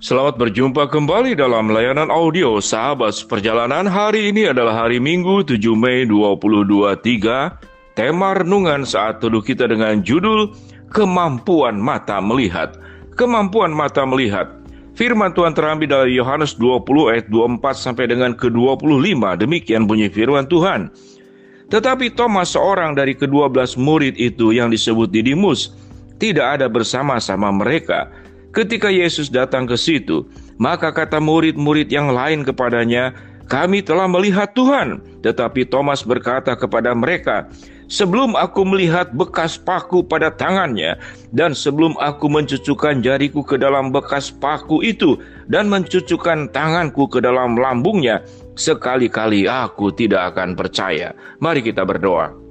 Selamat berjumpa kembali dalam layanan audio Sahabat Perjalanan. Hari ini adalah hari Minggu 7 Mei 2023. Tema renungan saat teduh kita dengan judul Kemampuan Mata Melihat. Kemampuan mata melihat. Firman Tuhan terambil dari Yohanes 20 ayat 24 sampai dengan ke-25. Demikian bunyi firman Tuhan. Tetapi Thomas, seorang dari ke-12 murid itu yang disebut Didimus, tidak ada bersama-sama mereka ketika Yesus datang ke situ. Maka kata murid-murid yang lain kepadanya, "Kami telah melihat Tuhan." Tetapi Thomas berkata kepada mereka, "Sebelum aku melihat bekas paku pada tangannya, dan sebelum aku mencucukkan jariku ke dalam bekas paku itu, dan mencucukkan tanganku ke dalam lambungnya, sekali-kali aku tidak akan percaya." Mari kita berdoa.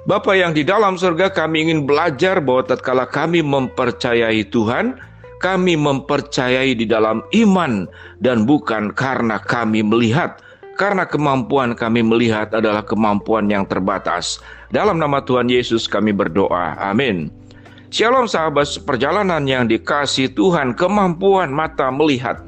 Bapa yang di dalam surga, kami ingin belajar bahwa tatkala kami mempercayai Tuhan, kami mempercayai di dalam iman dan bukan karena kami melihat. Karena kemampuan kami melihat adalah kemampuan yang terbatas. Dalam nama Tuhan Yesus kami berdoa. Amin. Shalom sahabat perjalanan yang dikasihi Tuhan, kemampuan mata melihat.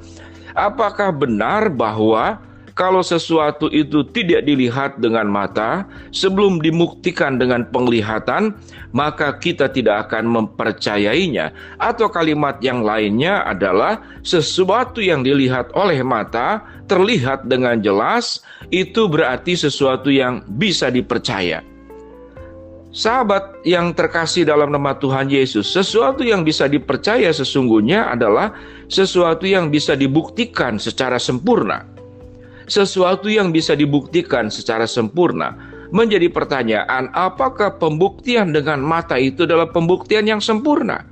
Apakah benar bahwa kalau sesuatu itu tidak dilihat dengan mata, sebelum dibuktikan dengan penglihatan, maka kita tidak akan mempercayainya? Atau kalimat yang lainnya adalah sesuatu yang dilihat oleh mata, terlihat dengan jelas, itu berarti sesuatu yang bisa dipercaya. Sahabat yang terkasih dalam nama Tuhan Yesus, sesuatu yang bisa dipercaya sesungguhnya adalah sesuatu yang bisa dibuktikan secara sempurna. Sesuatu yang bisa dibuktikan secara sempurna. Menjadi pertanyaan, apakah pembuktian dengan mata itu adalah pembuktian yang sempurna?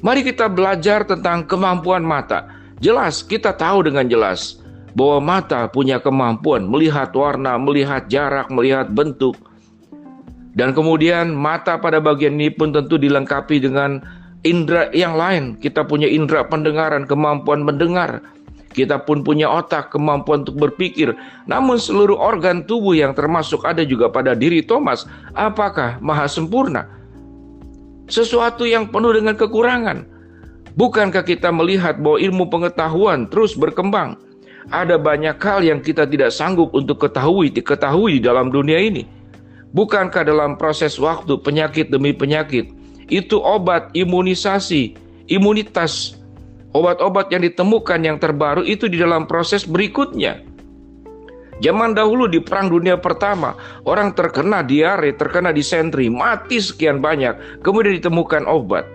Mari kita belajar tentang kemampuan mata. Jelas, kita tahu dengan jelas bahwa mata punya kemampuan melihat warna, melihat jarak, melihat bentuk. Dan kemudian mata pada bagian ini pun tentu dilengkapi dengan indera yang lain. Kita punya indera pendengaran, kemampuan mendengar. Kita pun punya otak, kemampuan untuk berpikir. Namun seluruh organ tubuh yang termasuk ada juga pada diri Thomas, apakah maha sempurna? Sesuatu yang penuh dengan kekurangan. Bukankah kita melihat bahwa ilmu pengetahuan terus berkembang? Ada banyak hal yang kita tidak sanggup untuk diketahui dalam dunia ini. Bukankah dalam proses waktu, penyakit demi penyakit, itu obat, imunisasi, imunitas, obat-obat yang ditemukan yang terbaru itu di dalam proses berikutnya. Zaman dahulu di Perang Dunia Pertama, orang terkena diare, terkena disentri, mati sekian banyak, kemudian ditemukan obat.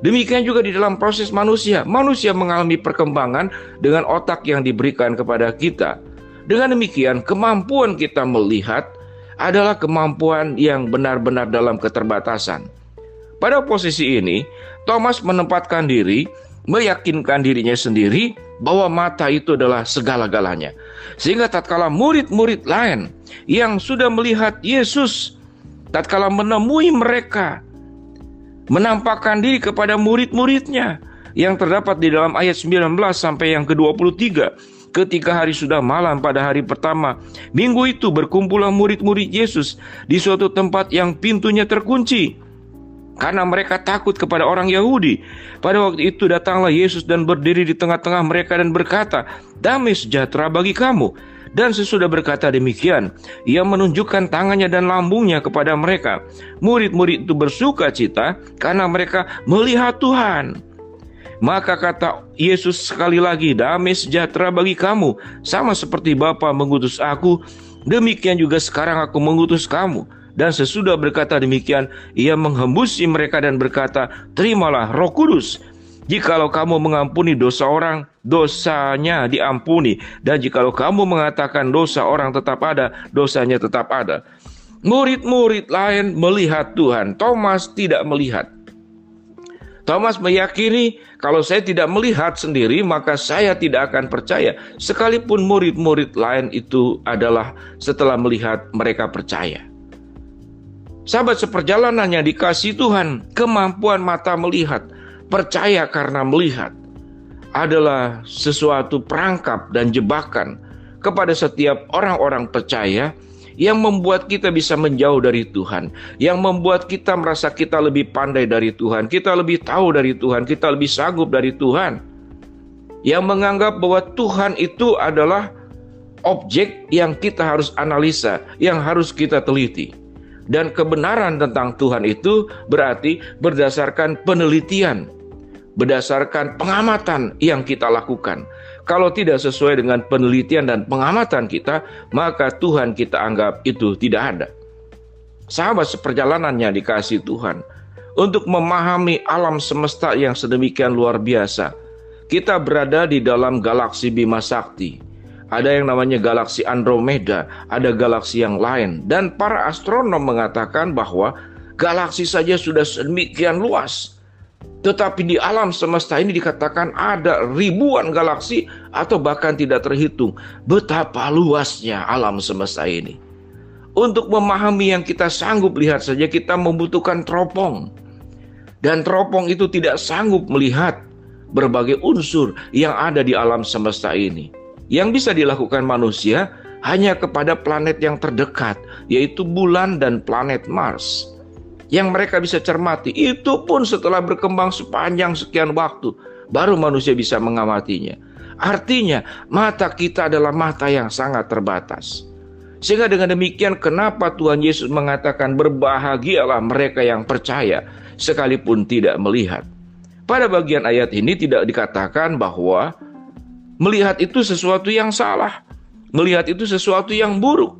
Demikian juga di dalam proses manusia. Manusia mengalami perkembangan dengan otak yang diberikan kepada kita. Dengan demikian, kemampuan kita melihat adalah kemampuan yang benar-benar dalam keterbatasan. Pada posisi ini, Thomas menempatkan diri, meyakinkan dirinya sendiri bahwa mata itu adalah segala-galanya. Sehingga tatkala murid-murid lain yang sudah melihat Yesus, tatkala menemui mereka, menampakkan diri kepada murid-muridnya yang terdapat di dalam ayat 19 sampai yang ke-23. Ketika hari sudah malam pada hari pertama minggu itu, berkumpullah murid-murid Yesus di suatu tempat yang pintunya terkunci, karena mereka takut kepada orang Yahudi. Pada waktu itu datanglah Yesus dan berdiri di tengah-tengah mereka dan berkata, "Damai sejahtera bagi kamu." Dan sesudah berkata demikian, ia menunjukkan tangannya dan lambungnya kepada mereka. Murid-murid itu bersuka cita karena mereka melihat Tuhan. Maka kata Yesus sekali lagi, "Damai sejahtera bagi kamu. Sama seperti Bapa mengutus aku, demikian juga sekarang aku mengutus kamu." Dan sesudah berkata demikian, ia menghembusi mereka dan berkata, "Terimalah Roh Kudus. Jikalau kamu mengampuni dosa orang, dosanya diampuni. Dan jikalau kamu mengatakan dosa orang tetap ada, dosanya tetap ada." Murid-murid lain melihat Tuhan, Thomas tidak melihat. Thomas meyakini, kalau saya tidak melihat sendiri, maka saya tidak akan percaya. Sekalipun murid-murid lain itu adalah setelah melihat mereka percaya. Sahabat seperjalanan yang dikasihi Tuhan, kemampuan mata melihat, percaya karena melihat, adalah sesuatu perangkap dan jebakan kepada setiap orang-orang percaya yang membuat kita bisa menjauh dari Tuhan, yang membuat kita merasa kita lebih pandai dari Tuhan, kita lebih tahu dari Tuhan, kita lebih sanggup dari Tuhan. yang menganggap bahwa Tuhan itu adalah objek yang kita harus analisa, yang harus kita teliti. Dan kebenaran tentang Tuhan itu berarti berdasarkan penelitian, berdasarkan pengamatan yang kita lakukan. Kalau tidak sesuai dengan penelitian dan pengamatan kita, maka Tuhan kita anggap itu tidak ada. Sahabat seperjalanan yang dikasihi Tuhan, untuk memahami alam semesta yang sedemikian luar biasa, kita berada di dalam galaksi Bima Sakti. Ada yang namanya galaksi Andromeda, ada galaksi yang lain. Dan para astronom mengatakan bahwa galaksi saja sudah sedemikian luas. Tetapi di alam semesta ini dikatakan ada ribuan galaksi atau bahkan tidak terhitung. Betapa luasnya alam semesta ini. Untuk memahami yang kita sanggup lihat saja kita membutuhkan teropong. Dan teropong itu tidak sanggup melihat berbagai unsur yang ada di alam semesta ini. Yang bisa dilakukan manusia hanya kepada planet yang terdekat, yaitu bulan dan planet Mars. Yang mereka bisa cermati, itu pun setelah berkembang sepanjang sekian waktu, baru manusia bisa mengamatinya. Artinya, mata kita adalah mata yang sangat terbatas. Sehingga dengan demikian, kenapa Tuhan Yesus mengatakan berbahagialah mereka yang percaya, sekalipun tidak melihat. Pada bagian ayat ini tidak dikatakan bahwa melihat itu sesuatu yang salah, melihat itu sesuatu yang buruk.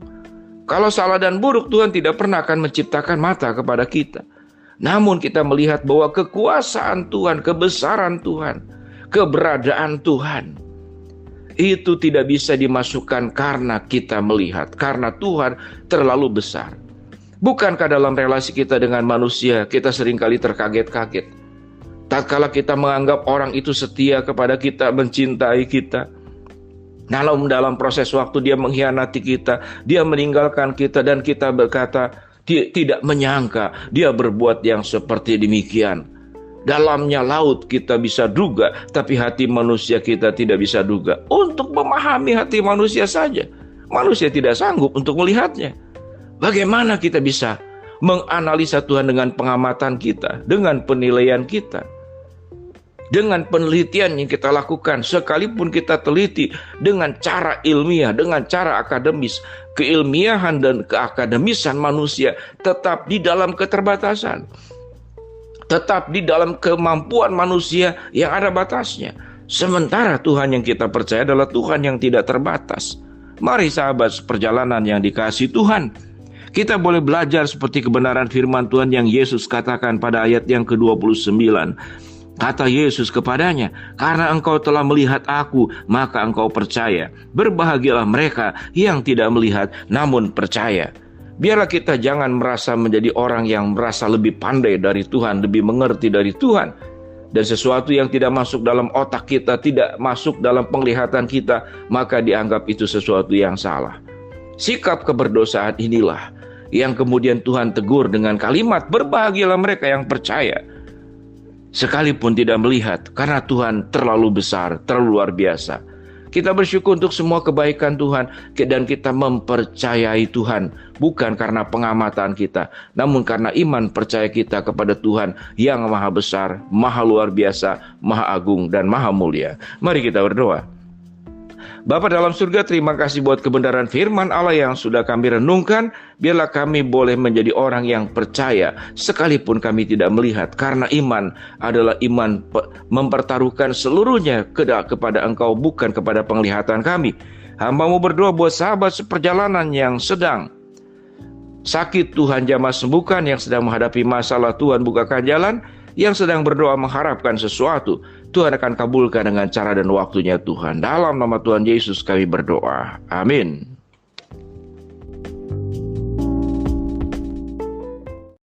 Kalau salah dan buruk, Tuhan tidak pernah akan menciptakan mata kepada kita. Namun kita melihat bahwa kekuasaan Tuhan, kebesaran Tuhan, keberadaan Tuhan, itu tidak bisa dimasukkan karena kita melihat, karena Tuhan terlalu besar. Bukankah dalam relasi kita dengan manusia, kita seringkali terkaget-kaget? Tatkala kita menganggap orang itu setia kepada kita, mencintai kita, dalam proses waktu dia mengkhianati kita, dia meninggalkan kita, dan kita berkata tidak menyangka dia berbuat yang seperti demikian. Dalamnya laut kita bisa duga, tapi hati manusia kita tidak bisa duga. Untuk memahami hati manusia saja, manusia tidak sanggup untuk melihatnya. Bagaimana kita bisa menganalisa Tuhan dengan pengamatan kita, dengan penilaian kita? Dengan penelitian yang kita lakukan, sekalipun kita teliti dengan cara ilmiah, dengan cara akademis, keilmiahan dan keakademisan manusia tetap di dalam keterbatasan, tetap di dalam kemampuan manusia yang ada batasnya. Sementara Tuhan yang kita percaya adalah Tuhan yang tidak terbatas. Mari sahabat perjalanan yang dikasihi Tuhan, kita boleh belajar seperti kebenaran firman Tuhan yang Yesus katakan pada ayat yang ke-29. Kata Yesus kepadanya, karena engkau telah melihat aku, maka engkau percaya. Berbahagialah mereka yang tidak melihat, namun percaya. Biarlah kita jangan merasa menjadi orang yang merasa lebih pandai dari Tuhan, lebih mengerti dari Tuhan. Dan sesuatu yang tidak masuk dalam otak kita, tidak masuk dalam penglihatan kita, maka dianggap itu sesuatu yang salah. Sikap keberdosaan inilah yang kemudian Tuhan tegur dengan kalimat, berbahagialah mereka yang percaya. Sekalipun tidak melihat, karena Tuhan terlalu besar, terlalu luar biasa. Kita bersyukur untuk semua kebaikan Tuhan, dan kita mempercayai Tuhan, bukan karena pengamatan kita, namun karena iman percaya kita kepada Tuhan yang maha besar, maha luar biasa, maha agung, dan maha mulia. Mari kita berdoa. Bapa dalam surga, terima kasih buat kebenaran firman Allah yang sudah kami renungkan. Biarlah kami boleh menjadi orang yang percaya sekalipun kami tidak melihat. Karena iman adalah iman mempertaruhkan seluruhnya kepada Engkau, bukan kepada penglihatan kami. Hamba-Mu berdoa buat sahabat seperjalanan yang sedang sakit, Tuhan jamah sembuhkan. Yang sedang menghadapi masalah, Tuhan bukakan jalan. Yang sedang berdoa mengharapkan sesuatu, Tuhan akan kabulkan dengan cara dan waktunya Tuhan. Dalam nama Tuhan Yesus kami berdoa. Amin.